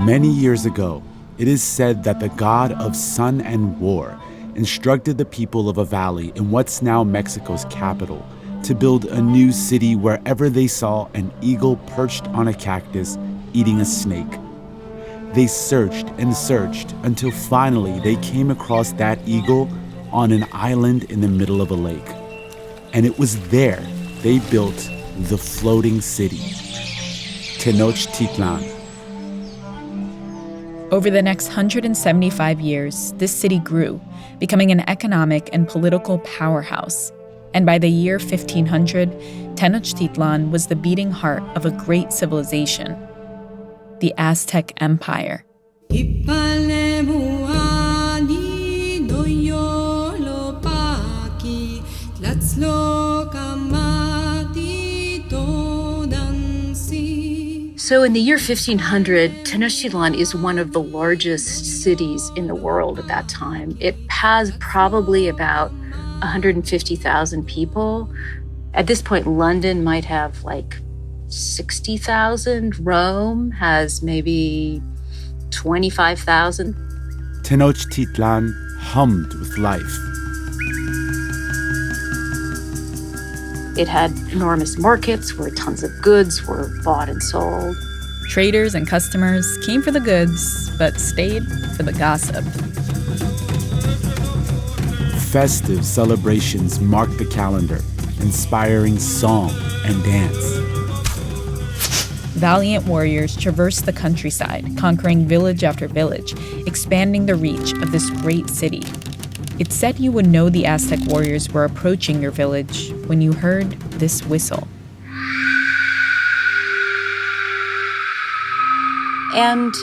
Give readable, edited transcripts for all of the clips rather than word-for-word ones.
Many years ago, it is said that the god of sun and war instructed the people of a valley in what's now Mexico's capital to build a new city wherever they saw an eagle perched on a cactus eating a snake. They searched and searched until finally they came across that eagle on an island in the middle of a lake. And it was there they built the floating city, Tenochtitlan. Over the next 175 years, this city grew, becoming an economic and political powerhouse. And by the year 1500, Tenochtitlan was the beating heart of a great civilization, the Aztec Empire. So in the year 1500, Tenochtitlan is one of the largest cities in the world at that time. It has probably about 150,000 people. At this point, London might have like 60,000. Rome has maybe 25,000. Tenochtitlan hummed with life. It had enormous markets where tons of goods were bought and sold. Traders and customers came for the goods, but stayed for the gossip. Festive celebrations marked the calendar, inspiring song and dance. Valiant warriors traversed the countryside, conquering village after village, expanding the reach of this great city. It's said you would know the Aztec warriors were approaching your village when you heard this whistle. And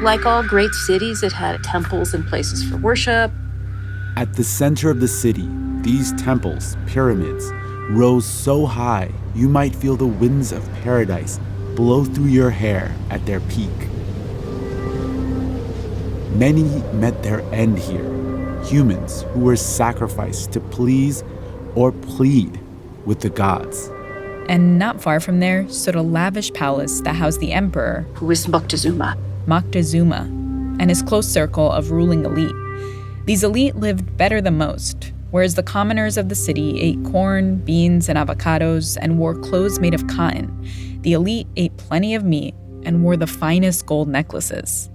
like all great cities, it had temples and places for worship. At the center of the city, these temples, pyramids, rose so high you might feel the winds of paradise blow through your hair at their peak. Many met their end here. Humans who were sacrificed to please or plead with the gods. And not far from there stood a lavish palace that housed the emperor, Who was Moctezuma. Moctezuma, and his close circle of ruling elite. These elite lived better than most, whereas the commoners of the city ate corn, beans, and avocados and wore clothes made of cotton. The elite ate plenty of meat and wore the finest gold necklaces.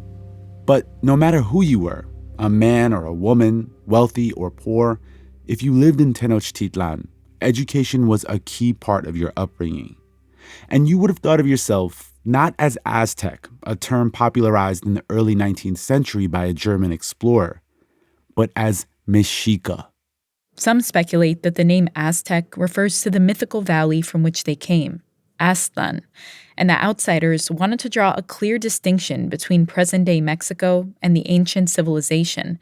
But no matter who you were, a man or a woman, wealthy or poor, if you lived in Tenochtitlan, education was a key part of your upbringing. And you would have thought of yourself not as Aztec, a term popularized in the early 19th century by a German explorer, but as Mexica. Some speculate that the name Aztec refers to the mythical valley from which they came, Aztlan, and that outsiders wanted to draw a clear distinction between present-day Mexico and the ancient civilization.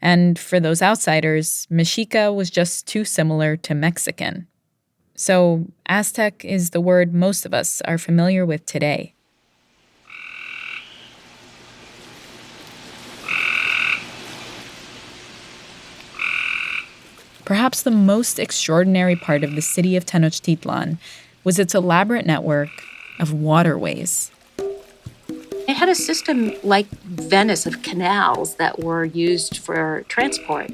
And for those outsiders, Mexica was just too similar to Mexican. So Aztec is the word most of us are familiar with today. Perhaps the most extraordinary part of the city of Tenochtitlan was its elaborate network of waterways. It had a system like Venice of canals that were used for transport.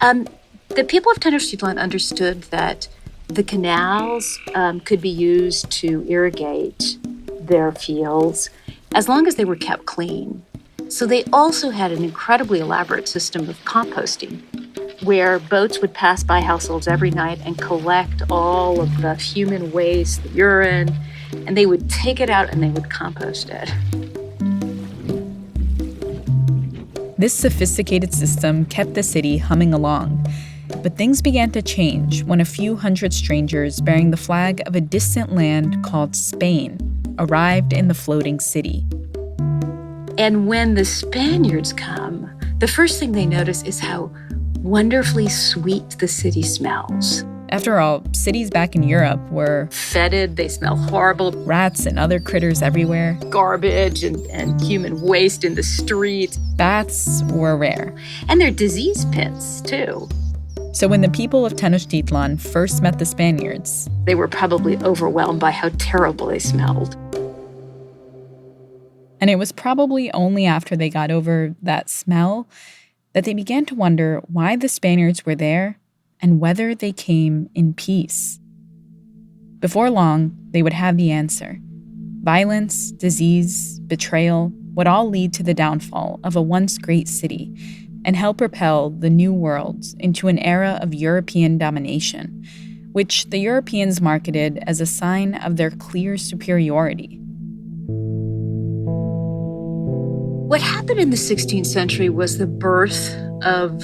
The people of Tenochtitlan understood that the canals could be used to irrigate their fields as long as they were kept clean. So they also had an incredibly elaborate system of composting, where boats would pass by households every night and collect all of the human waste, the urine, and they would take it out and they would compost it. This sophisticated system kept the city humming along, but things began to change when a few hundred strangers bearing the flag of a distant land called Spain arrived in the floating city. And when the Spaniards come, the first thing they notice is how wonderfully sweet the city smells. After all, cities back in Europe were fetid, they smell horrible. Rats and other critters everywhere. Garbage and human waste in the streets. Bats were rare. And they're disease pits, too. So when the people of Tenochtitlan first met the Spaniards, they were probably overwhelmed by how terrible they smelled. And it was probably only after they got over that smell that they began to wonder why the Spaniards were there and whether they came in peace. Before long, they would have the answer. Violence, disease, betrayal would all lead to the downfall of a once great city and help propel the New World into an era of European domination, which the Europeans marketed as a sign of their clear superiority. What happened in the 16th century was the birth of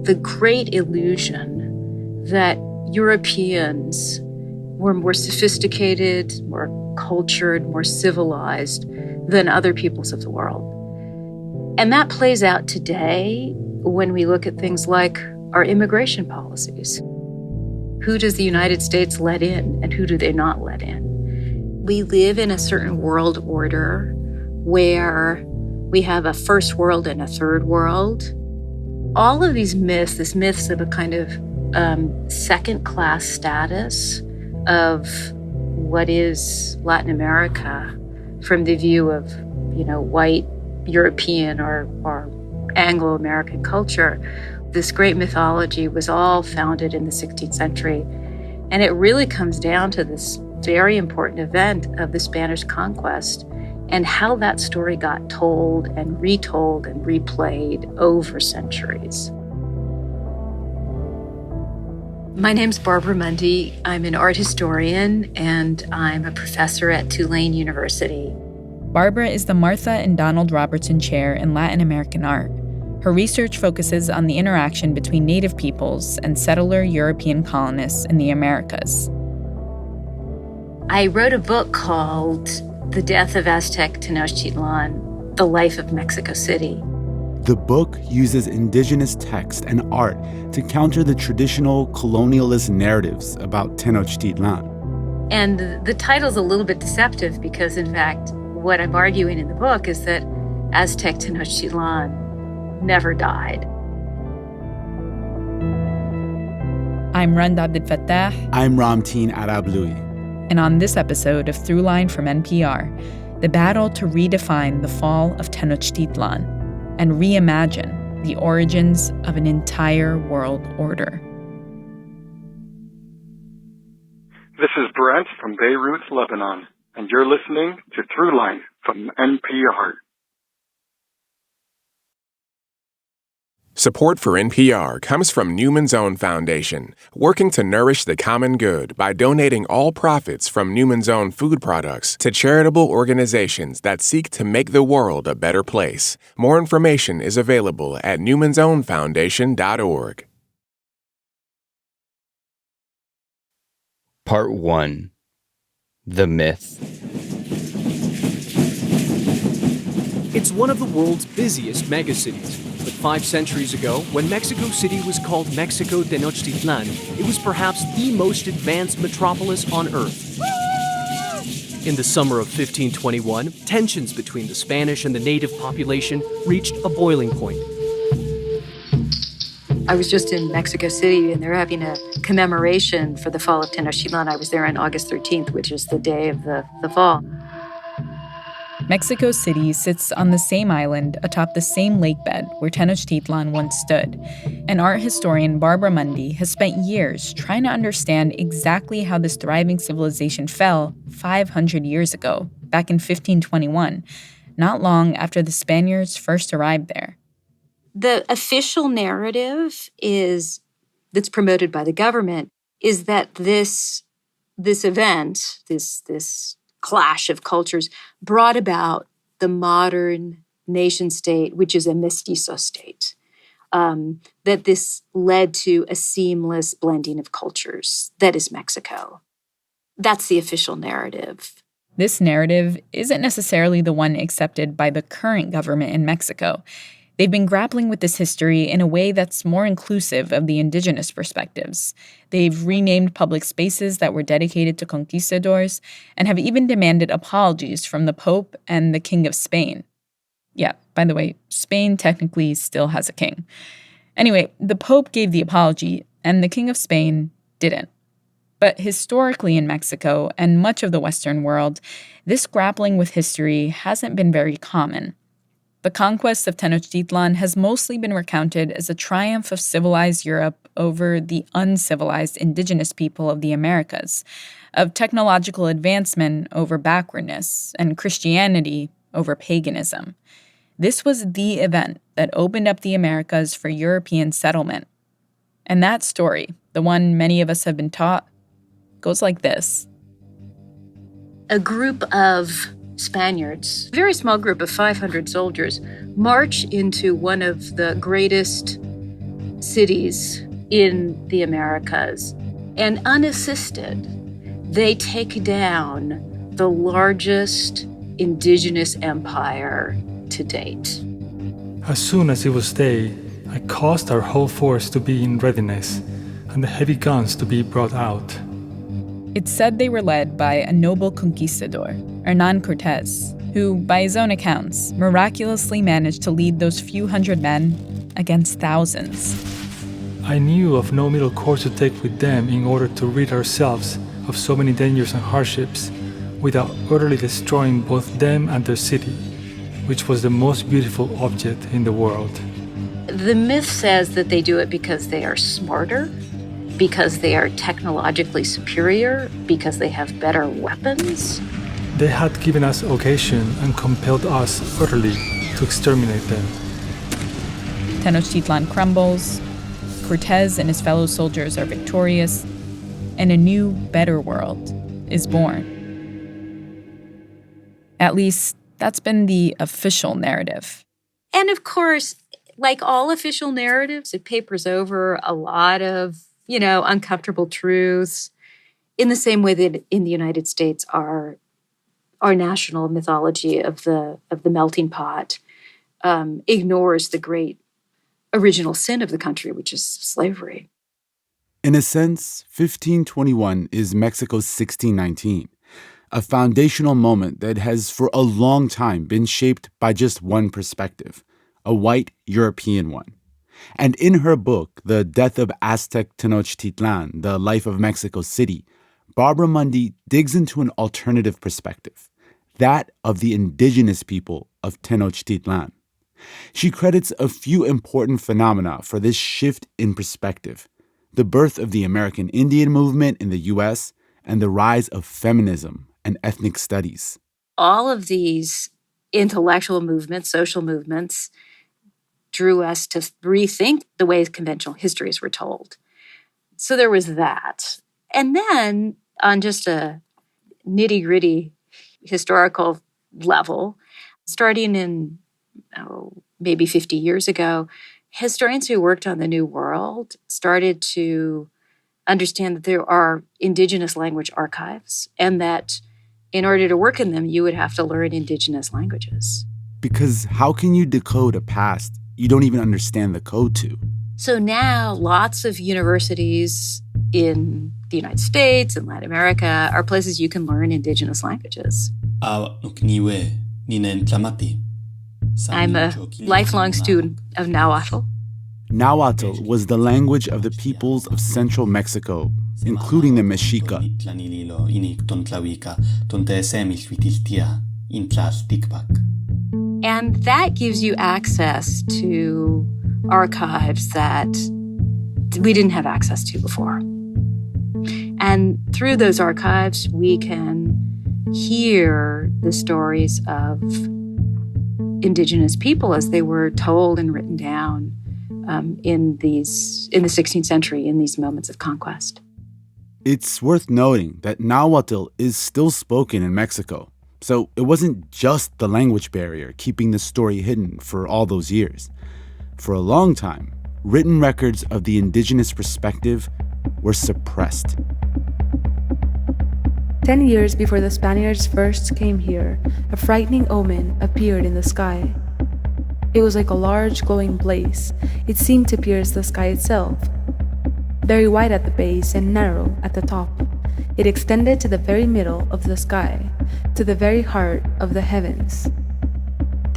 the great illusion that Europeans were more sophisticated, more cultured, more civilized than other peoples of the world. And that plays out today when we look at things like our immigration policies. Who does the United States let in and who do they not let in? We live in a certain world order where we have a first world and a third world. All of these myths of a kind of second-class status of what is Latin America from the view of, white European or Anglo-American culture. This great mythology was all founded in the 16th century. And it really comes down to this very important event of the Spanish conquest and how that story got told and retold and replayed over centuries. My name's Barbara Mundy. I'm an art historian and I'm a professor at Tulane University. Barbara is the Martha and Donald Robertson Chair in Latin American Art. Her research focuses on the interaction between Native peoples and settler European colonists in the Americas. I wrote a book called The Death of Aztec Tenochtitlan, The Life of Mexico City. The book uses indigenous text and art to counter the traditional colonialist narratives about Tenochtitlan. And the title's a little bit deceptive because, in fact, what I'm arguing in the book is that Aztec Tenochtitlan never died. I'm Rand Abdel Fattah. I'm Ramteen Arablouei. And on this episode of Throughline from NPR, the battle to redefine the fall of Tenochtitlan and reimagine the origins of an entire world order. This is Brent from Beirut, Lebanon, and you're listening to Throughline from NPR. Support for NPR comes from Newman's Own Foundation, working to nourish the common good by donating all profits from Newman's Own food products to charitable organizations that seek to make the world a better place. More information is available at newmansownfoundation.org. Part 1. The Myth. It's one of the world's busiest megacities. But 5 centuries ago, when Mexico City was called Mexico Tenochtitlan, it was perhaps the most advanced metropolis on Earth. In the summer of 1521, tensions between the Spanish and the native population reached a boiling point. I was just in Mexico City, and they're having a commemoration for the fall of Tenochtitlan. I was there on August 13th, which is the day of the fall. Mexico City sits on the same island atop the same lake bed where Tenochtitlan once stood. And art historian Barbara Mundy has spent years trying to understand exactly how this thriving civilization fell 500 years ago, back in 1521, not long after the Spaniards first arrived there. The official narrative that's promoted by the government is that this event, this clash of cultures, brought about the modern nation state, which is a mestizo state. That this led to a seamless blending of cultures that is Mexico. That's the official narrative. This narrative isn't necessarily the one accepted by the current government in Mexico. They've been grappling with this history in a way that's more inclusive of the indigenous perspectives. They've renamed public spaces that were dedicated to conquistadors and have even demanded apologies from the Pope and the King of Spain. Yeah, by the way, Spain technically still has a king. Anyway, the Pope gave the apology, and the King of Spain didn't. But historically in Mexico and much of the Western world, this grappling with history hasn't been very common. The conquest of Tenochtitlan has mostly been recounted as a triumph of civilized Europe over the uncivilized indigenous people of the Americas, of technological advancement over backwardness, and Christianity over paganism. This was the event that opened up the Americas for European settlement. And that story, the one many of us have been taught, goes like this. A group of Spaniards, a very small group of 500 soldiers, march into one of the greatest cities in the Americas. And unassisted, they take down the largest indigenous empire to date. As soon as it was day, I caused our whole force to be in readiness and the heavy guns to be brought out. It's said they were led by a noble conquistador, Hernán Cortés, who, by his own accounts, miraculously managed to lead those few hundred men against thousands. I knew of no middle course to take with them in order to rid ourselves of so many dangers and hardships without utterly destroying both them and their city, which was the most beautiful object in the world. The myth says that they do it because they are smarter, because they are technologically superior, because they have better weapons. They had given us occasion and compelled us utterly to exterminate them. Tenochtitlan crumbles, Cortés and his fellow soldiers are victorious, and a new, better world is born. At least, that's been the official narrative. And of course, like all official narratives, it papers over a lot of, uncomfortable truths, in the same way that in the United States our national mythology of the melting pot ignores the great original sin of the country, which is slavery. In a sense, 1521 is Mexico's 1619, a foundational moment that has for a long time been shaped by just one perspective, a white European one. And in her book, The Death of Aztec Tenochtitlan, The Life of Mexico City, Barbara Mundy digs into an alternative perspective, that of the indigenous people of Tenochtitlan. She credits a few important phenomena for this shift in perspective: the birth of the American Indian movement in the U.S. and the rise of feminism and ethnic studies. All of these intellectual movements, social movements, drew us to rethink the ways conventional histories were told. So there was that. And then on just a nitty-gritty historical level, starting in maybe 50 years ago, historians who worked on the New World started to understand that there are indigenous language archives and that in order to work in them, you would have to learn indigenous languages. Because how can you decode a past you don't even understand the code to? So now lots of universities in the United States and Latin America are places you can learn indigenous languages. I'm a lifelong student of Nahuatl. Nahuatl was the language of the peoples of central Mexico, including the Mexica. And that gives you access to archives that we didn't have access to before. And through those archives, we can hear the stories of indigenous people as they were told and written down in the 16th century, in these moments of conquest. It's worth noting that Nahuatl is still spoken in Mexico. So it wasn't just the language barrier keeping the story hidden for all those years. For a long time, written records of the indigenous perspective were suppressed. 10 years before the Spaniards first came here, a frightening omen appeared in the sky. It was like a large glowing blaze. It seemed to pierce the sky itself. Very wide at the base and narrow at the top, it extended to the very middle of the sky, to the very heart of the heavens.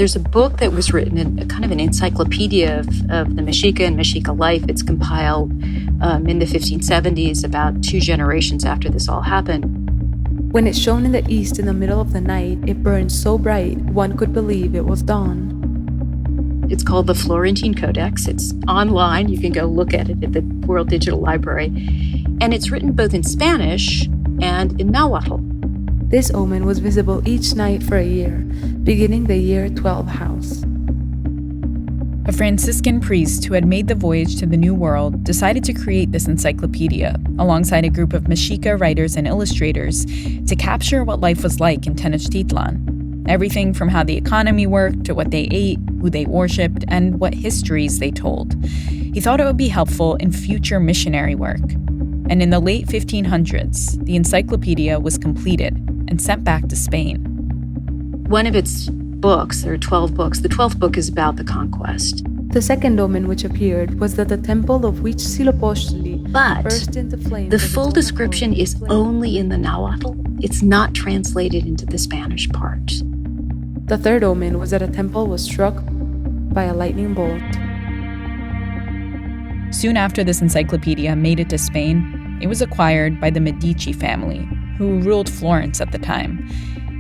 There's a book that was written, in kind of an encyclopedia of the Mexica and Mexica life. It's compiled in the 1570s, about 2 generations after this all happened. When it's shown in the east in the middle of the night, it burns so bright one could believe it was dawn. It's called the Florentine Codex. It's online. You can go look at it at the World Digital Library. And it's written both in Spanish and in Nahuatl. This omen was visible each night for a year, beginning the year 12 house. A Franciscan priest who had made the voyage to the New World decided to create this encyclopedia alongside a group of Mexica writers and illustrators to capture what life was like in Tenochtitlan. Everything from how the economy worked to what they ate, who they worshipped, and what histories they told. He thought it would be helpful in future missionary work. And in the late 1500s, the encyclopedia was completed and sent back to Spain. One of its books, there are 12 books, the 12th book is about the conquest. The second omen which appeared was that the temple of Huitzilopochtli burst into flames. The full description is only in the Nahuatl. It's not translated into the Spanish part. The third omen was that a temple was struck by a lightning bolt. Soon after this encyclopedia made it to Spain, it was acquired by the Medici family, who ruled Florence at the time.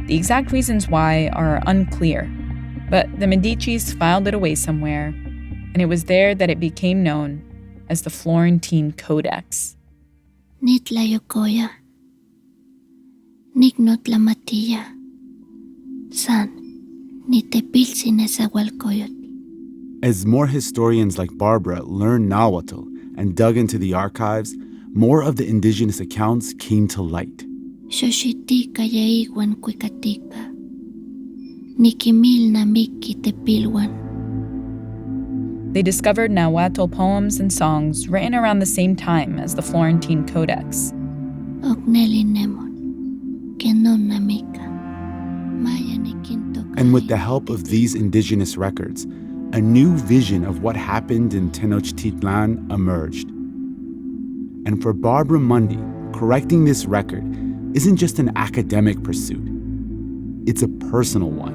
The exact reasons why are unclear, but the Medicis filed it away somewhere, and it was there that it became known as the Florentine Codex. Nitlayokoya, Nignotlamatilla, San, Nitepilsinesahualcoyot. As more historians like Barbara learned Nahuatl and dug into the archives, more of the indigenous accounts came to light. Xoshitica yaiguan cuicatica, Nikimil namiki tepilwan. They discovered Nahuatl poems and songs written around the same time as the Florentine Codex. Ogneli nemon, kenon namika, maya nikinto. And with the help of these indigenous records, a new vision of what happened in Tenochtitlan emerged. And for Barbara Mundy, correcting this record isn't just an academic pursuit. It's a personal one.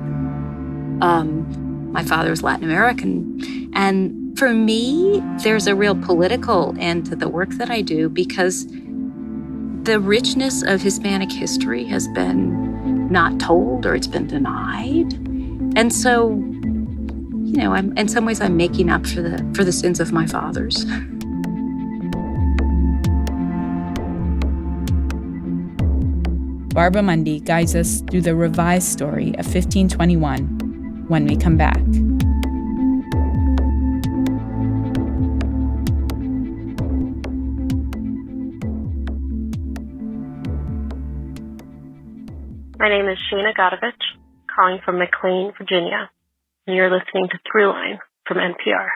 My father was Latin American, and for me, there's a real political end to the work that I do because the richness of Hispanic history has been not told or it's been denied. And so, you know, in some ways I'm making up for the sins of my fathers. Barbara Mundy guides us through the revised story of 1521 when we come back. My name is Shana Godovich, calling from McLean, Virginia, and you're listening to Throughline from NPR.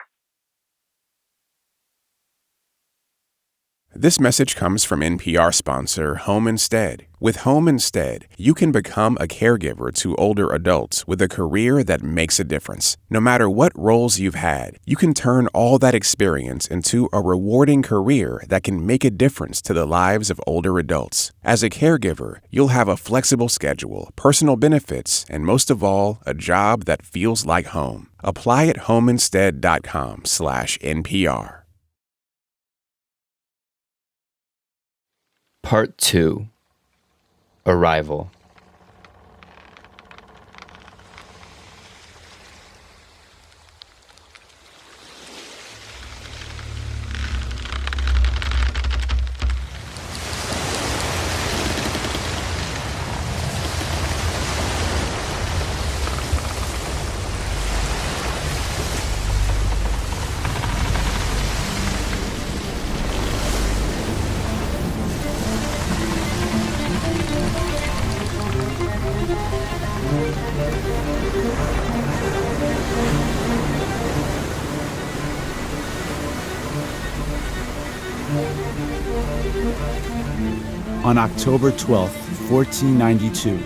This message comes from NPR sponsor Home Instead. With Home Instead, you can become a caregiver to older adults with a career that makes a difference. No matter what roles you've had, you can turn all that experience into a rewarding career that can make a difference to the lives of older adults. As a caregiver, you'll have a flexible schedule, personal benefits, and most of all, a job that feels like home. Apply at homeinstead.com/NPR. Part 2. Arrival. On October 12, 1492,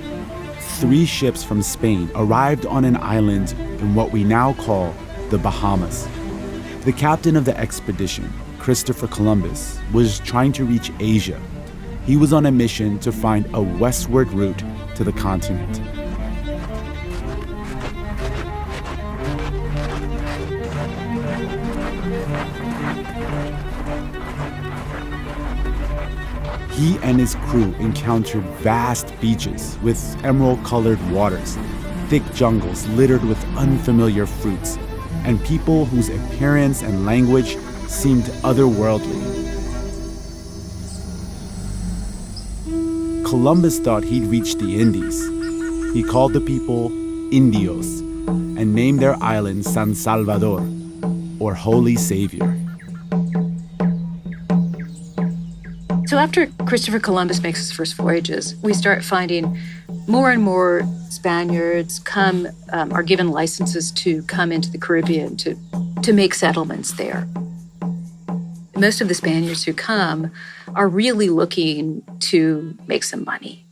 3 ships from Spain arrived on an island in what we now call the Bahamas. The captain of the expedition, Christopher Columbus, was trying to reach Asia. He was on a mission to find a westward route to the continent. He and his crew encountered vast beaches with emerald-colored waters, thick jungles littered with unfamiliar fruits, and people whose appearance and language seemed otherworldly. Columbus thought he'd reached the Indies. He called the people Indios and named their island San Salvador, or Holy Savior. So after Christopher Columbus makes his first voyages, we start finding more and more Spaniards are given licenses to come into the Caribbean to make settlements there. Most of the Spaniards who come are really looking to make some money.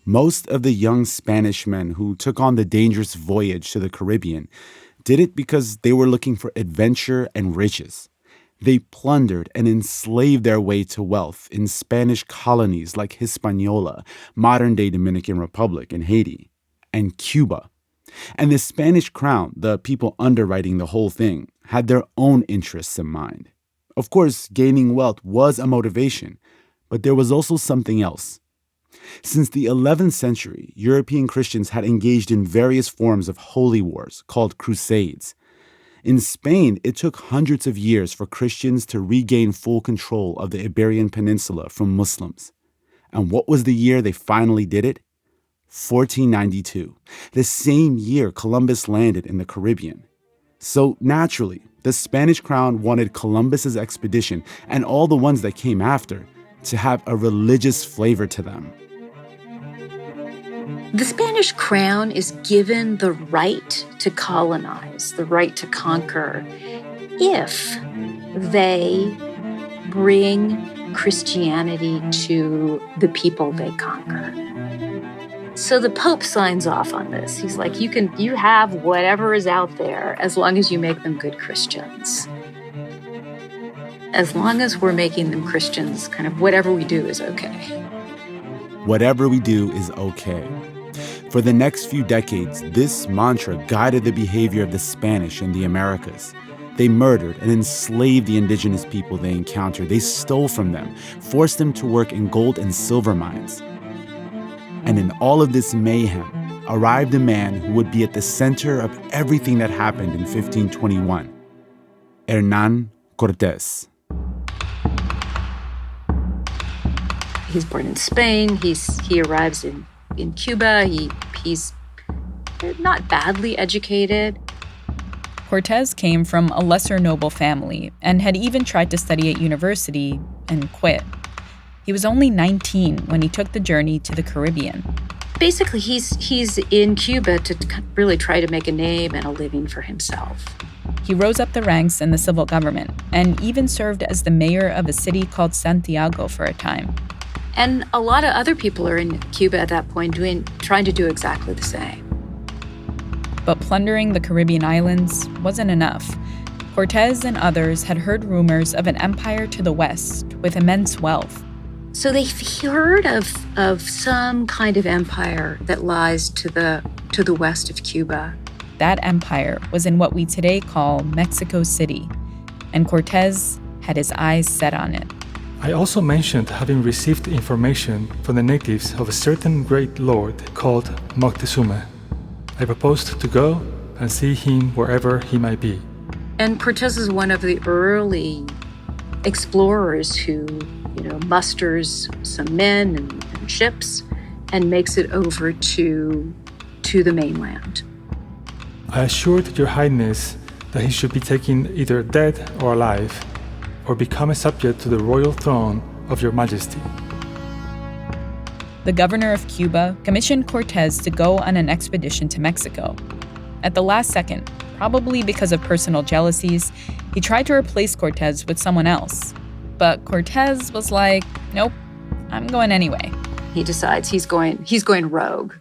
Most of the young Spanish men who took on the dangerous voyage to the Caribbean did it because they were looking for adventure and riches. They plundered and enslaved their way to wealth in Spanish colonies like Hispaniola, modern-day Dominican Republic and Haiti, and Cuba. And the Spanish crown, the people underwriting the whole thing, had their own interests in mind. Of course, gaining wealth was a motivation, but there was also something else. Since the 11th century, European Christians had engaged in various forms of holy wars called crusades. In Spain, it took hundreds of years for Christians to regain full control of the Iberian Peninsula from Muslims. And what was the year they finally did it? 1492, the same year Columbus landed in the Caribbean. So naturally, the Spanish crown wanted Columbus's expedition and all the ones that came after to have a religious flavor to them. The Spanish crown is given the right to colonize, the right to conquer, if they bring Christianity to the people they conquer. So the Pope signs off on this. He's like, you have whatever is out there as long as you make them good Christians. As long as we're making them Christians, kind of whatever we do is okay. Whatever we do is okay. For the next few decades, this mantra guided the behavior of the Spanish in the Americas. They murdered and enslaved the indigenous people they encountered. They stole from them, forced them to work in gold and silver mines. And in all of this mayhem arrived a man who would be at the center of everything that happened in 1521, Hernán Cortés. He's born in Spain. He arrives in Cuba. He's not badly educated. Cortés came from a lesser noble family and had even tried to study at university and quit. He was only 19 when he took the journey to the Caribbean. Basically, he's in Cuba to really try to make a name and a living for himself. He rose up the ranks in the civil government and even served as the mayor of a city called Santiago for a time. And a lot of other people are in Cuba at that point trying to do exactly the same. But plundering the Caribbean islands wasn't enough. Cortés and others had heard rumors of an empire to the west with immense wealth. So they heard of some kind of empire that lies to the west of Cuba. That empire was in what we today call Mexico City, and Cortés had his eyes set on it. I also mentioned having received information from the natives of a certain great lord called Moctezuma. I proposed to go and see him wherever he might be. And Cortés is one of the early explorers who, musters some men and ships and makes it over to the mainland. I assured Your Highness that he should be taken either dead or alive, or become a subject to the royal throne of Your Majesty. The governor of Cuba commissioned Cortés to go on an expedition to Mexico. At the last second, probably because of personal jealousies, he tried to replace Cortés with someone else. But Cortés was like, nope, I'm going anyway. He decides he's going rogue.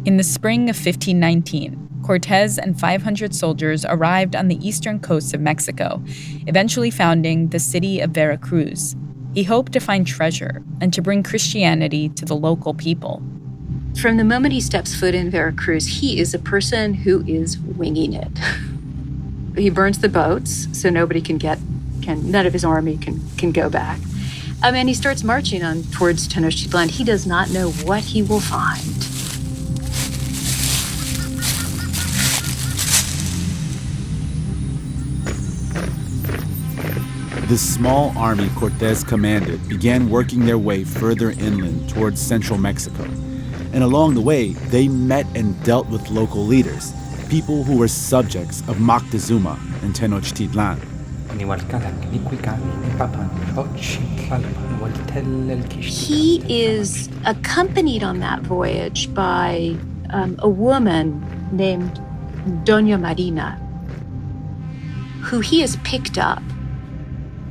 In the spring of 1519, Cortés and 500 soldiers arrived on the eastern coast of Mexico, eventually founding the city of Veracruz. He hoped to find treasure and to bring Christianity to the local people. From the moment he steps foot in Veracruz, he is a person who is winging it. He burns the boats so nobody none of his army can go back. And he starts marching on towards Tenochtitlan. He does not know what he will find. The small army Cortés commanded began working their way further inland towards central Mexico. And along the way, they met and dealt with local leaders, people who were subjects of Moctezuma and Tenochtitlan. He is accompanied on that voyage by a woman named Doña Marina, who he has picked up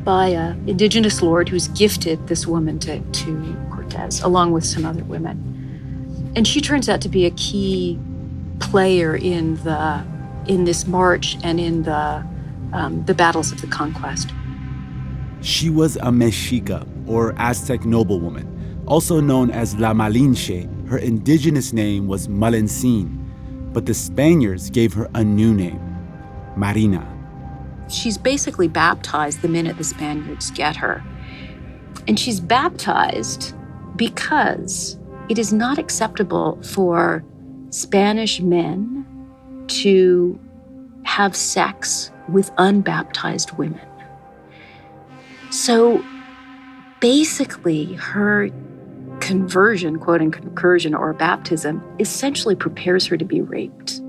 by an indigenous lord who's gifted this woman to Cortés, along with some other women. And she turns out to be a key player in this march and in the battles of the conquest. She was a Mexica, or Aztec noblewoman, also known as La Malinche. Her indigenous name was Malencine, but the Spaniards gave her a new name, Marina. She's basically baptized the minute the Spaniards get her. And she's baptized because it is not acceptable for Spanish men to have sex with unbaptized women. So basically, her conversion, quote unquote, conversion or baptism, essentially prepares her to be raped.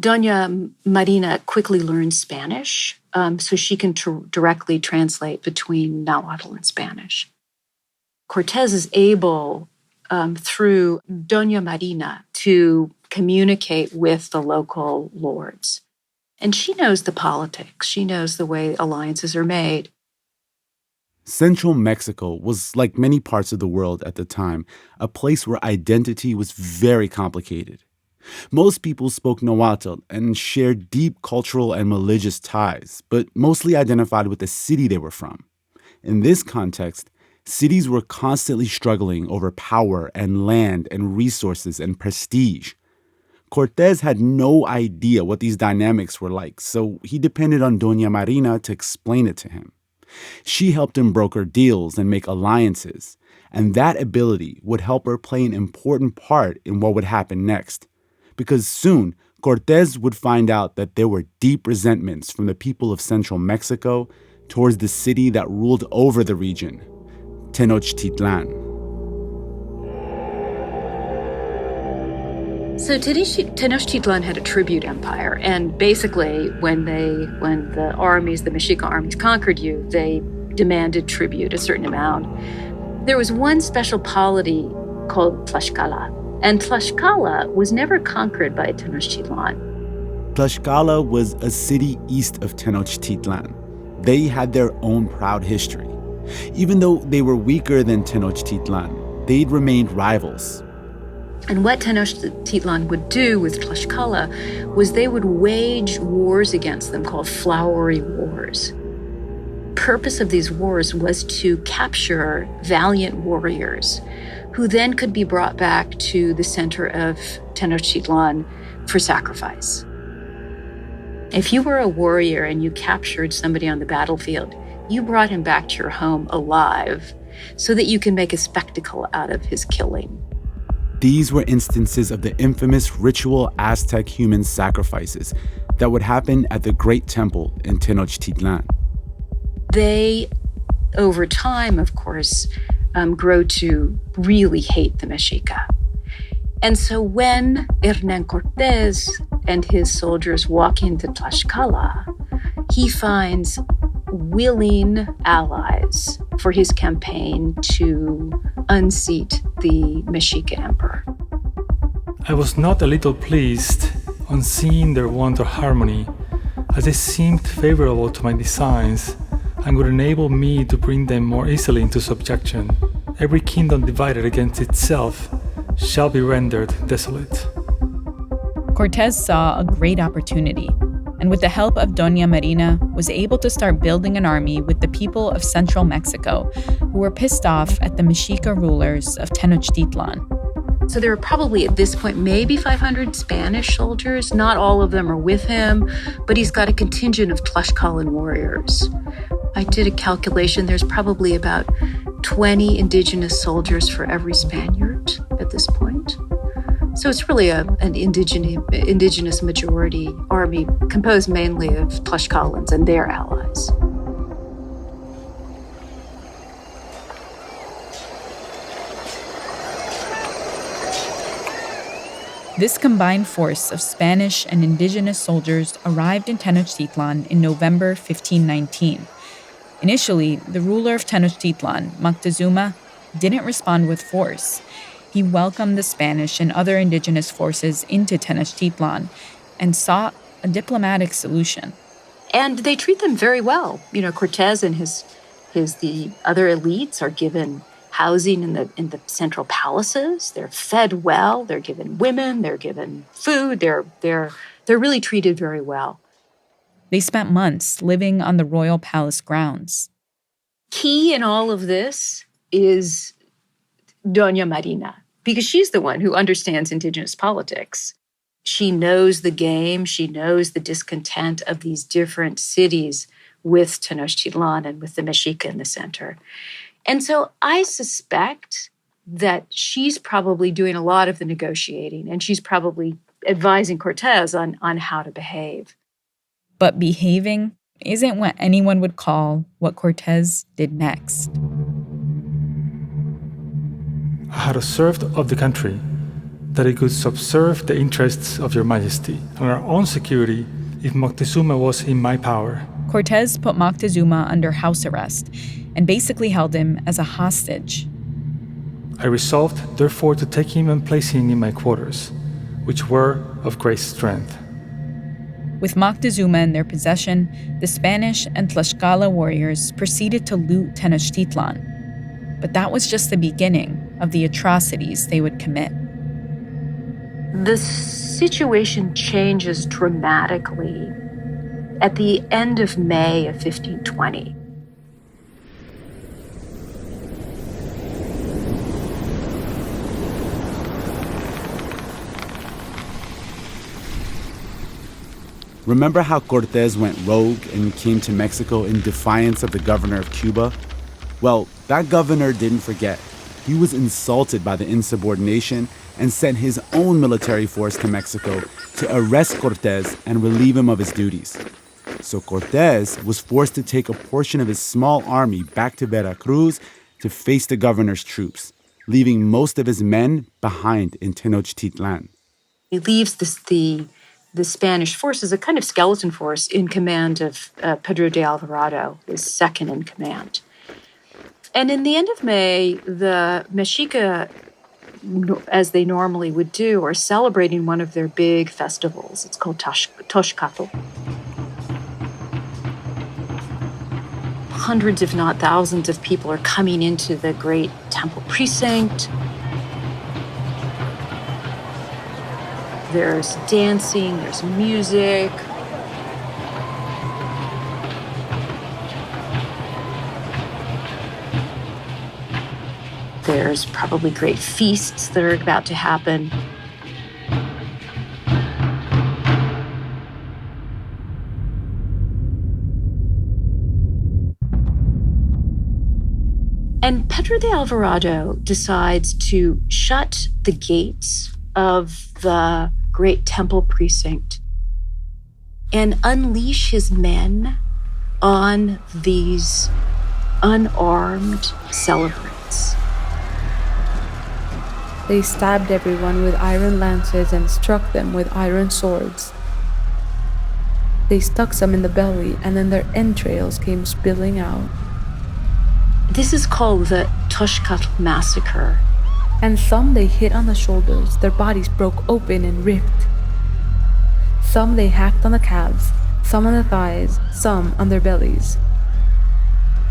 Doña Marina quickly learns Spanish, so she can directly translate between Nahuatl and Spanish. Cortés is able, through Doña Marina, to communicate with the local lords. And she knows the politics. She knows the way alliances are made. Central Mexico was, like many parts of the world at the time, a place where identity was very complicated. Most people spoke Nahuatl and shared deep cultural and religious ties, but mostly identified with the city they were from. In this context, cities were constantly struggling over power and land and resources and prestige. Cortés had no idea what these dynamics were like, so he depended on Doña Marina to explain it to him. She helped him broker deals and make alliances, and that ability would help her play an important part in what would happen next. Because soon, Cortés would find out that there were deep resentments from the people of central Mexico towards the city that ruled over the region, Tenochtitlan. So Tenochtitlan had a tribute empire, and basically when the Mexica armies conquered you, they demanded tribute, a certain amount. There was one special polity called Tlaxcala, and Tlaxcala was never conquered by Tenochtitlan. Tlaxcala was a city east of Tenochtitlan. They had their own proud history. Even though they were weaker than Tenochtitlan, they'd remained rivals. And what Tenochtitlan would do with Tlaxcala was they would wage wars against them called flowery wars. Purpose of these wars was to capture valiant warriors who then could be brought back to the center of Tenochtitlan for sacrifice. If you were a warrior and you captured somebody on the battlefield, you brought him back to your home alive so that you can make a spectacle out of his killing. These were instances of the infamous ritual Aztec human sacrifices that would happen at the Great Temple in Tenochtitlan. They, over time, of course, grow to really hate the Mexica. And so when Hernán Cortés and his soldiers walk into Tlaxcala, he finds willing allies for his campaign to unseat the Mexica emperor. I was not a little pleased on seeing their want of harmony, as they seemed favorable to my designs and would enable me to bring them more easily into subjection. Every kingdom divided against itself shall be rendered desolate. Cortés saw a great opportunity, and with the help of Doña Marina, was able to start building an army with the people of central Mexico who were pissed off at the Mexica rulers of Tenochtitlan. So there are probably at this point maybe 500 Spanish soldiers. Not all of them are with him, but he's got a contingent of Tlaxcalan warriors. I did a calculation. There's probably about 20 indigenous soldiers for every Spaniard at this point. So it's really an indigenous majority army composed mainly of Tlaxcalans and their allies. This combined force of Spanish and indigenous soldiers arrived in Tenochtitlan in November 1519. Initially, the ruler of Tenochtitlan, Moctezuma, didn't respond with force. He welcomed the Spanish and other indigenous forces into Tenochtitlan and sought a diplomatic solution. And they treat them very well. You know, Cortez and the other elites are given housing in the central palaces. They're fed well. They're given women. They're given food. They're really treated very well. They spent months living on the royal palace grounds. Key in all of this is Doña Marina, because she's the one who understands indigenous politics. She knows the game. She knows the discontent of these different cities with Tenochtitlan and with the Mexica in the center. And so I suspect that she's probably doing a lot of the negotiating, and she's probably advising Cortez on how to behave. But behaving isn't what anyone would call what Cortez did next. I had observed of the country that it could subserve the interests of your majesty and our own security if Moctezuma was in my power. Cortez put Moctezuma under house arrest and basically held him as a hostage. I resolved, therefore, to take him and place him in my quarters, which were of great strength. With Moctezuma in their possession, the Spanish and Tlaxcala warriors proceeded to loot Tenochtitlan. But that was just the beginning of the atrocities they would commit. The situation changes dramatically at the end of May of 1520. Remember how Cortez went rogue and came to Mexico in defiance of the governor of Cuba? Well, that governor didn't forget. He was insulted by the insubordination and sent his own military force to Mexico to arrest Cortez and relieve him of his duties. So Cortez was forced to take a portion of his small army back to Veracruz to face the governor's troops, leaving most of his men behind in Tenochtitlan. He leaves the Spanish forces, a kind of skeleton force, in command of Pedro de Alvarado, his second in command. And in the end of May, the Mexica, as they normally would do, are celebrating one of their big festivals. It's called Toxcatl. Hundreds, if not thousands, of people are coming into the great temple precinct. There's dancing, there's music. There's probably great feasts that are about to happen. And Pedro de Alvarado decides to shut the gates of the great temple precinct and unleash his men on these unarmed celebrants. They stabbed everyone with iron lances and struck them with iron swords. They stuck some in the belly, and then their entrails came spilling out. This is called the Tenochtitlan Massacre. And some they hit on the shoulders, their bodies broke open and ripped. Some they hacked on the calves, some on the thighs, some on their bellies.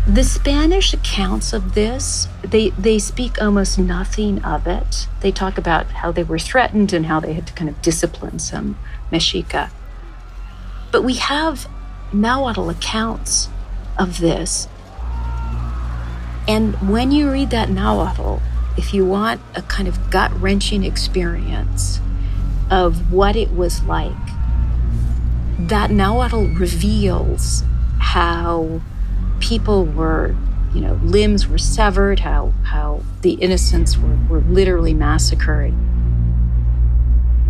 The Spanish accounts of this, they speak almost nothing of it. They talk about how they were threatened and how they had to kind of discipline some Mexica. But we have Nahuatl accounts of this. And when you read that Nahuatl, if you want a kind of gut-wrenching experience of what it was like, that Nahuatl reveals how people were, limbs were severed, how the innocents were literally massacred.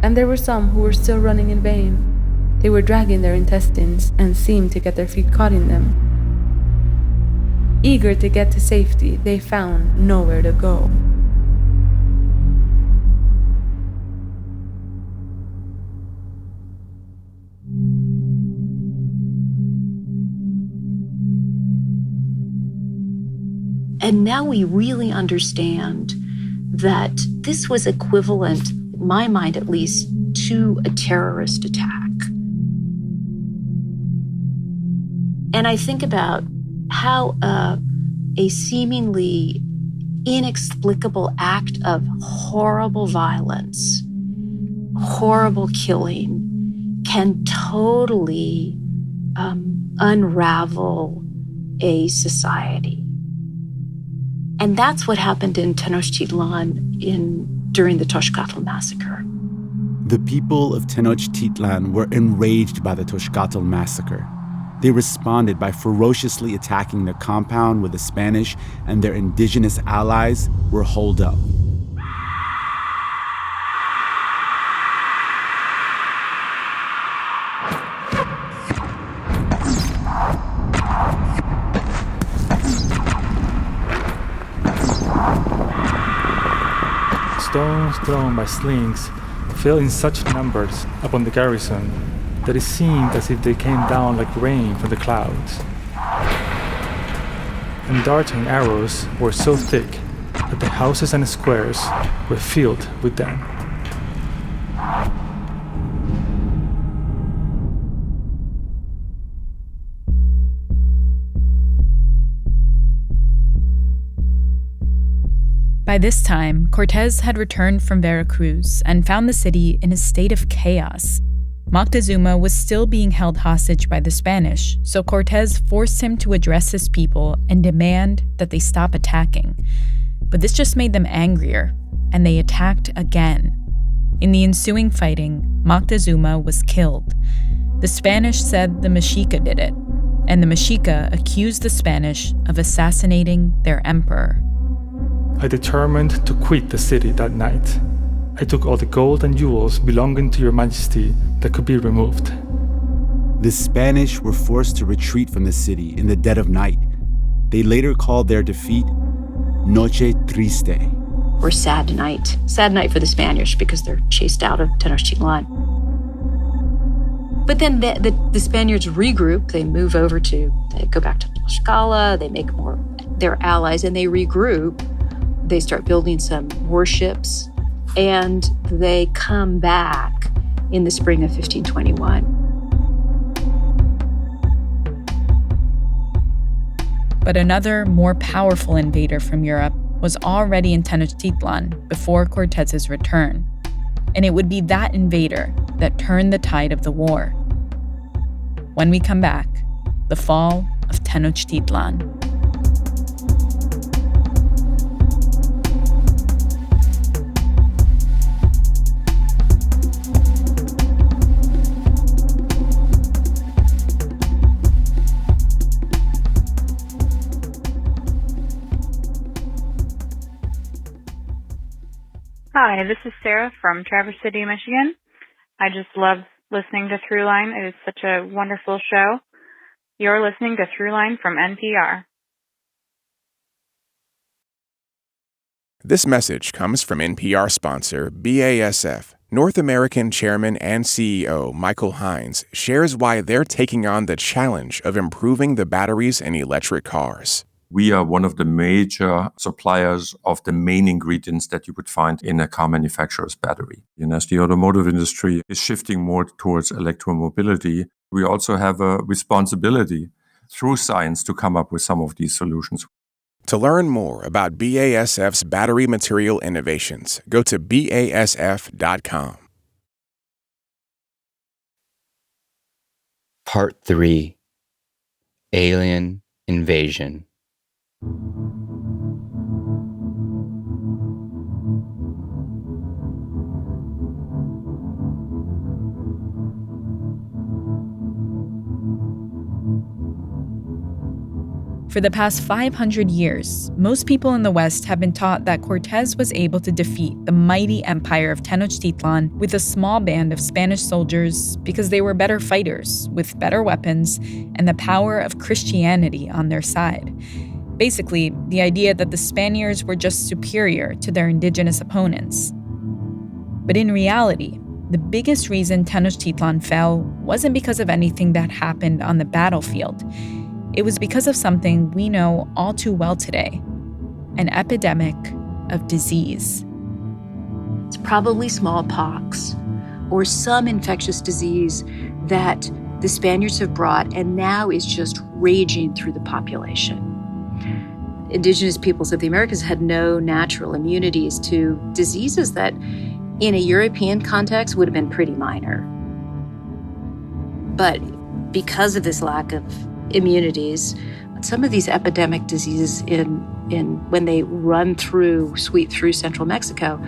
And there were some who were still running in vain. They were dragging their intestines and seemed to get their feet caught in them. Eager to get to safety, they found nowhere to go. And now we really understand that this was equivalent, in my mind at least, to a terrorist attack. And I think about how a seemingly inexplicable act of horrible violence, horrible killing, can totally unravel a society. And that's what happened in Tenochtitlan during the Tenochtitlan massacre. The people of Tenochtitlan were enraged by the Tenochtitlan massacre. They responded by ferociously attacking the compound where the Spanish and their indigenous allies were holed up. Stones thrown by slings fell in such numbers upon the garrison that it seemed as if they came down like rain from the clouds. And darting arrows were so thick that the houses and squares were filled with them. By this time, Cortez had returned from Veracruz and found the city in a state of chaos. Moctezuma was still being held hostage by the Spanish, so Cortez forced him to address his people and demand that they stop attacking. But this just made them angrier, and they attacked again. In the ensuing fighting, Moctezuma was killed. The Spanish said the Mexica did it, and the Mexica accused the Spanish of assassinating their emperor. I determined to quit the city that night. I took all the gold and jewels belonging to your majesty that could be removed. The Spanish were forced to retreat from the city in the dead of night. They later called their defeat Noche Triste. Or sad night. Sad night for the Spanish because they're chased out of Tenochtitlan. But then the Spaniards regroup. They move over they go back to Tlaxcala, they make more their allies, and they regroup. They start building some warships, and they come back in the spring of 1521. But another, more powerful invader from Europe was already in Tenochtitlan before Cortez's return. And it would be that invader that turned the tide of the war. When we come back, the fall of Tenochtitlan. Hi, this is Sarah from Traverse City, Michigan. I just love listening to Throughline. It is such a wonderful show. You're listening to Throughline from NPR. This message comes from NPR sponsor BASF. North American Chairman and CEO Michael Hines shares why they're taking on the challenge of improving the batteries in electric cars. We are one of the major suppliers of the main ingredients that you would find in a car manufacturer's battery. And as the automotive industry is shifting more towards electromobility, we also have a responsibility through science to come up with some of these solutions. To learn more about BASF's battery material innovations, go to BASF.com. Part 3. Alien Invasion. For the past 500 years, most people in the West have been taught that Cortez was able to defeat the mighty empire of Tenochtitlan with a small band of Spanish soldiers because they were better fighters, with better weapons, and the power of Christianity on their side. Basically, the idea that the Spaniards were just superior to their indigenous opponents. But in reality, the biggest reason Tenochtitlan fell wasn't because of anything that happened on the battlefield. It was because of something we know all too well today, an epidemic of disease. It's probably smallpox or some infectious disease that the Spaniards have brought and now is just raging through the population. Indigenous peoples of the Americas had no natural immunities to diseases that, in a European context, would have been pretty minor. But because of this lack of immunities, some of these epidemic diseases when they sweep through central Mexico,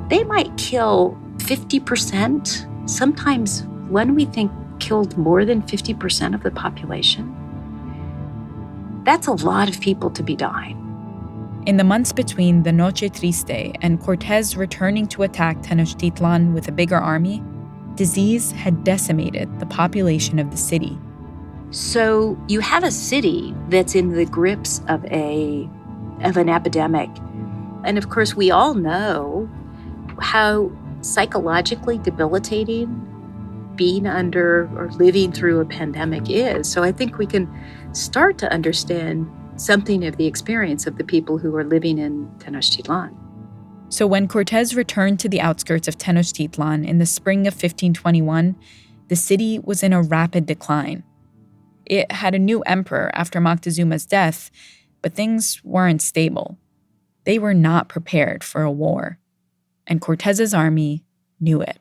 they might kill 50%. Sometimes one we think killed more than 50% of the population. That's a lot of people to be dying. In the months between the Noche Triste and Cortez returning to attack Tenochtitlan with a bigger army, disease had decimated the population of the city. So you have a city that's in the grips of an epidemic. And of course, we all know how psychologically debilitating being under or living through a pandemic is. So I think we can start to understand something of the experience of the people who are living in Tenochtitlan. So when Cortez returned to the outskirts of Tenochtitlan in the spring of 1521, the city was in a rapid decline. It had a new emperor after Moctezuma's death, but things weren't stable. They were not prepared for a war, and Cortez's army knew it.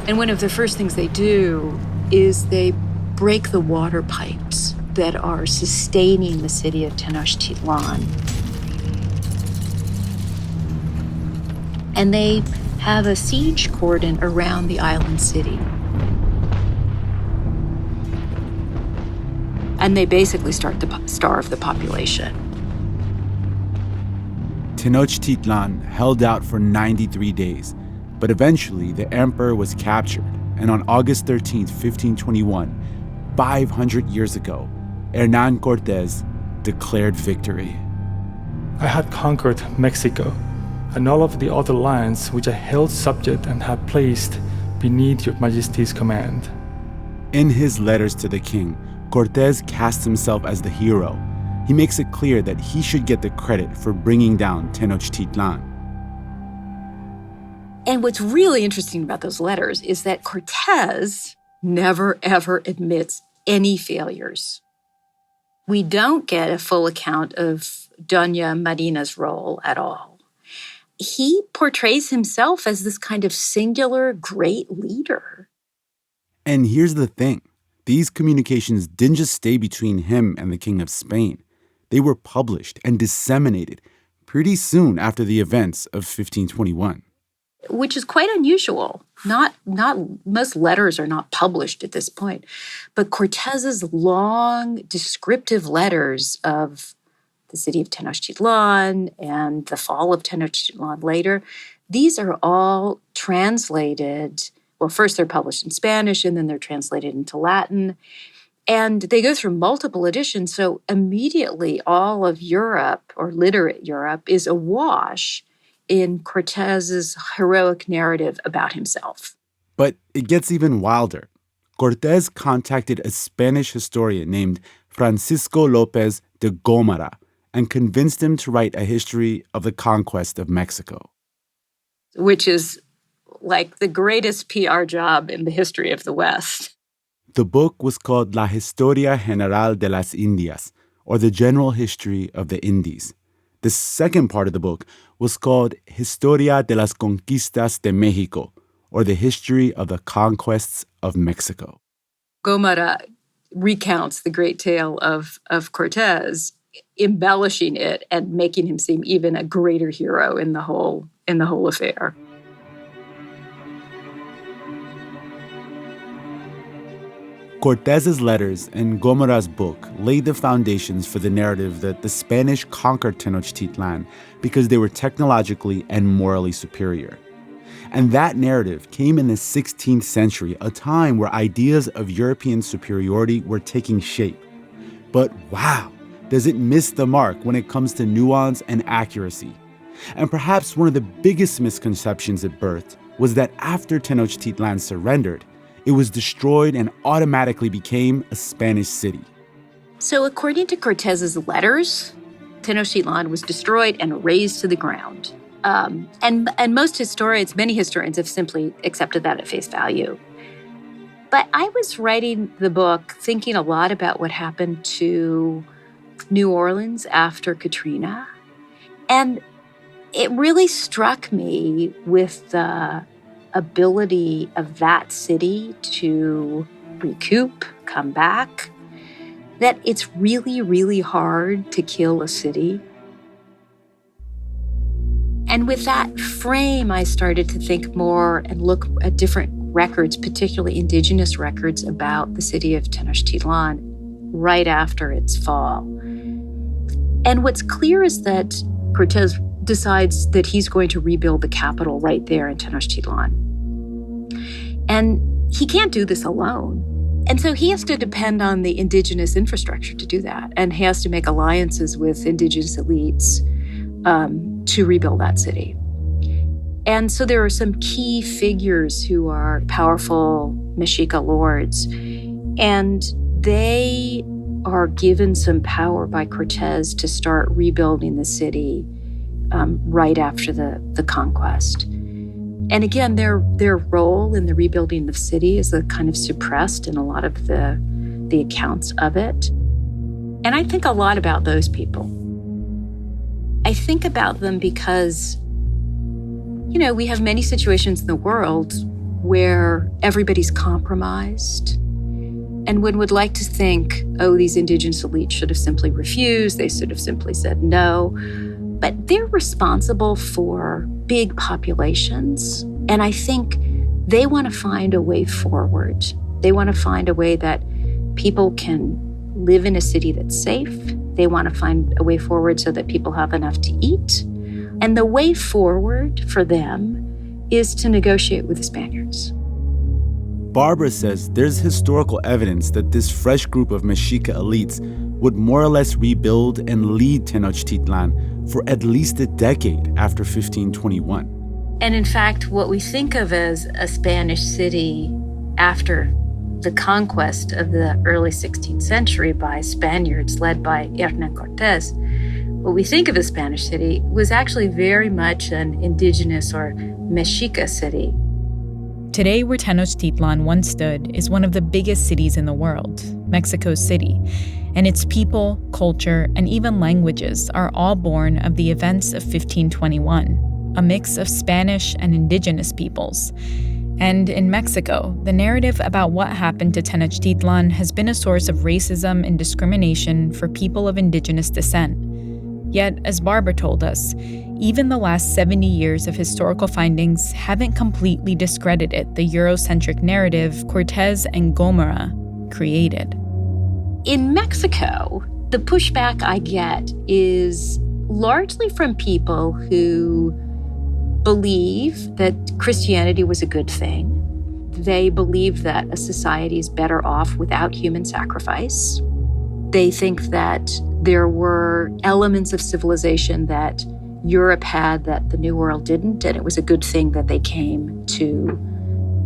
And one of the first things they do is they break the water pipes that are sustaining the city of Tenochtitlan. And they have a siege cordon around the island city. And they basically start to starve the population. Tenochtitlan held out for 93 days, but eventually the emperor was captured, and on August 13, 1521, 500 years ago, Hernán Cortés declared victory. I had conquered Mexico and all of the other lands which I held subject and had placed beneath your majesty's command. In his letters to the king, Cortés casts himself as the hero. He makes it clear that he should get the credit for bringing down Tenochtitlan. And what's really interesting about those letters is that Cortés never, ever admits any failures. We don't get a full account of Doña Marina's role at all. He portrays himself as this kind of singular great leader. And here's the thing. These communications didn't just stay between him and the King of Spain. They were published and disseminated pretty soon after the events of 1521. Which is quite unusual. Not most letters are not published at this point. But Cortez's long descriptive letters of the city of Tenochtitlan and the fall of Tenochtitlan later, these are all translated. Well, first they're published in Spanish and then they're translated into Latin. And they go through multiple editions. So immediately all of Europe, or literate Europe, is awash in Cortez's heroic narrative about himself. But it gets even wilder. Cortés contacted a Spanish historian named Francisco López de Gómara and convinced him to write a history of the conquest of Mexico. Which is like the greatest PR job in the history of the West. The book was called La Historia General de las Indias, or the General History of the Indies. The second part of the book was called Historia de las Conquistas de México, or the History of the Conquests of Mexico. Gómara recounts the great tale of Cortés, embellishing it and making him seem even a greater hero in the whole affair. Cortez's letters and Gómora's book laid the foundations for the narrative that the Spanish conquered Tenochtitlan because they were technologically and morally superior. And that narrative came in the 16th century, a time where ideas of European superiority were taking shape. But wow, does it miss the mark when it comes to nuance and accuracy? And perhaps one of the biggest misconceptions it birthed was that after Tenochtitlan surrendered, it was destroyed and automatically became a Spanish city. So according to Cortez's letters, Tenochtitlan was destroyed and razed to the ground. And most historians, many historians have simply accepted that at face value. But I was writing the book thinking a lot about what happened to New Orleans after Katrina. And it really struck me with the ability of that city to recoup, come back, that it's really, really hard to kill a city. And with that frame, I started to think more and look at different records, particularly indigenous records about the city of Tenochtitlan right after its fall. And what's clear is that Cortez decides that he's going to rebuild the capital right there in Tenochtitlan. And he can't do this alone. And so he has to depend on the indigenous infrastructure to do that. And he has to make alliances with indigenous elites to rebuild that city. And so there are some key figures who are powerful Mexica lords, and they are given some power by Cortez to start rebuilding the city right after the conquest. And again, their role in the rebuilding of the city is kind of suppressed in a lot of the accounts of it. And I think a lot about those people. I think about them because, you know, we have many situations in the world where everybody's compromised. And one would like to think, oh, these indigenous elites should have simply refused. They should have simply said no. But they're responsible for big populations. And I think they want to find a way forward. They want to find a way that people can live in a city that's safe. They want to find a way forward so that people have enough to eat. And the way forward for them is to negotiate with the Spaniards. Barbara says there's historical evidence that this fresh group of Mexica elites would more or less rebuild and lead Tenochtitlan for at least a decade after 1521. And in fact, what we think of as a Spanish city after the conquest of the early 16th century by Spaniards led by Hernán Cortés, what we think of as Spanish city was actually very much an indigenous or Mexica city. Today, where Tenochtitlan once stood is one of the biggest cities in the world, Mexico City, and its people, culture, and even languages are all born of the events of 1521, a mix of Spanish and indigenous peoples. And in Mexico, the narrative about what happened to Tenochtitlan has been a source of racism and discrimination for people of indigenous descent. Yet, as Barbara told us, even the last 70 years of historical findings haven't completely discredited the Eurocentric narrative Cortez and Gómora created. In Mexico, the pushback I get is largely from people who believe that Christianity was a good thing. They believe that a society is better off without human sacrifice. They think that there were elements of civilization that Europe had that the New World didn't, and it was a good thing that they came to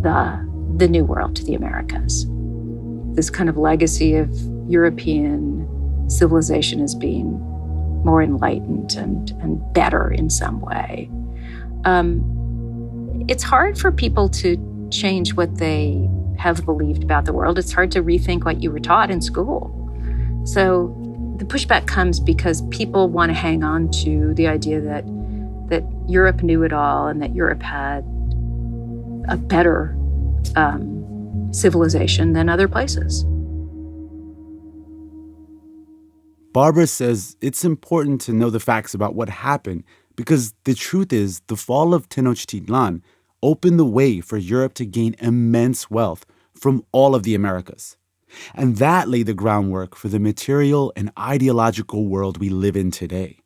the New World, to the Americas. This kind of legacy of European civilization as being more enlightened and better in some way. It's hard for people to change what they have believed about the world. It's hard to rethink what you were taught in school. So the pushback comes because people want to hang on to the idea that Europe knew it all and that Europe had a better civilization than other places. Barbara says it's important to know the facts about what happened because the truth is the fall of Tenochtitlan opened the way for Europe to gain immense wealth from all of the Americas. And that laid the groundwork for the material and ideological world we live in today.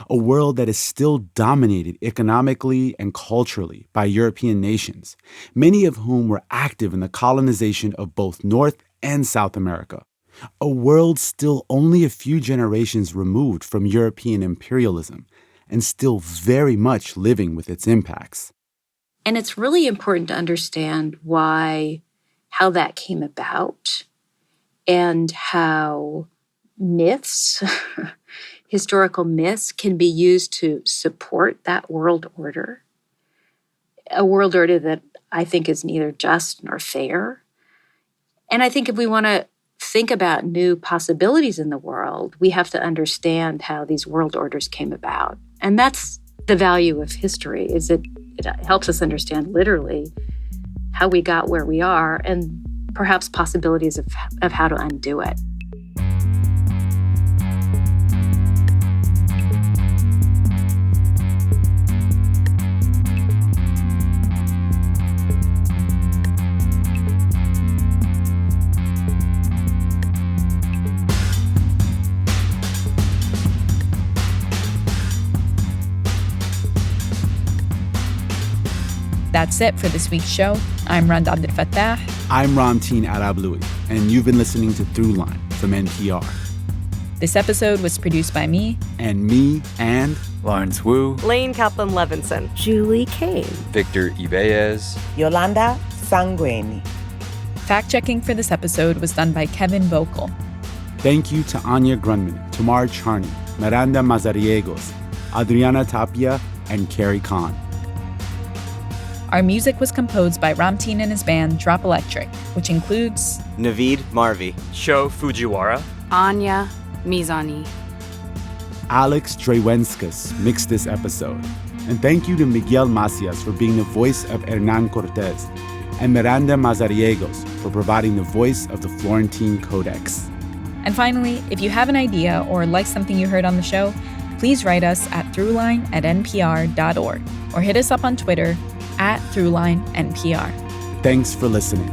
A world that is still dominated economically and culturally by European nations, many of whom were active in the colonization of both North and South America. A world still only a few generations removed from European imperialism and still very much living with its impacts. And it's really important to understand how that came about and how myths, historical myths, can be used to support that world order. A world order that I think is neither just nor fair. And I think if we want to think about new possibilities in the world, we have to understand how these world orders came about. And that's the value of history, is it helps us understand literally how we got where we are and perhaps possibilities of how to undo it. That's it for this week's show. I'm Randa Abdel Fattah. I'm Ramteen Arablouei, and you've been listening to Throughline from NPR. This episode was produced by me. And me, and Lawrence Wu, Lane Kaplan-Levinson, Julie Kane, Victor Ibáez, Yolanda Sangueni. Fact-checking for this episode was done by Kevin Vocal. Thank you to Anya Grundman, Tamar Charney, Miranda Mazariegos, Adriana Tapia, and Carrie Kahn. Our music was composed by Ramteen and his band Drop Electric, which includes Naveed Marvi, Sho Fujiwara, Anya Mizani. Alex Drewenskas mixed this episode. And thank you to Miguel Macias for being the voice of Hernán Cortés, and Miranda Mazariegos for providing the voice of the Florentine Codex. And finally, if you have an idea or like something you heard on the show, please write us at throughline@npr.org or hit us up on Twitter @ThroughlineNPR. Thanks for listening.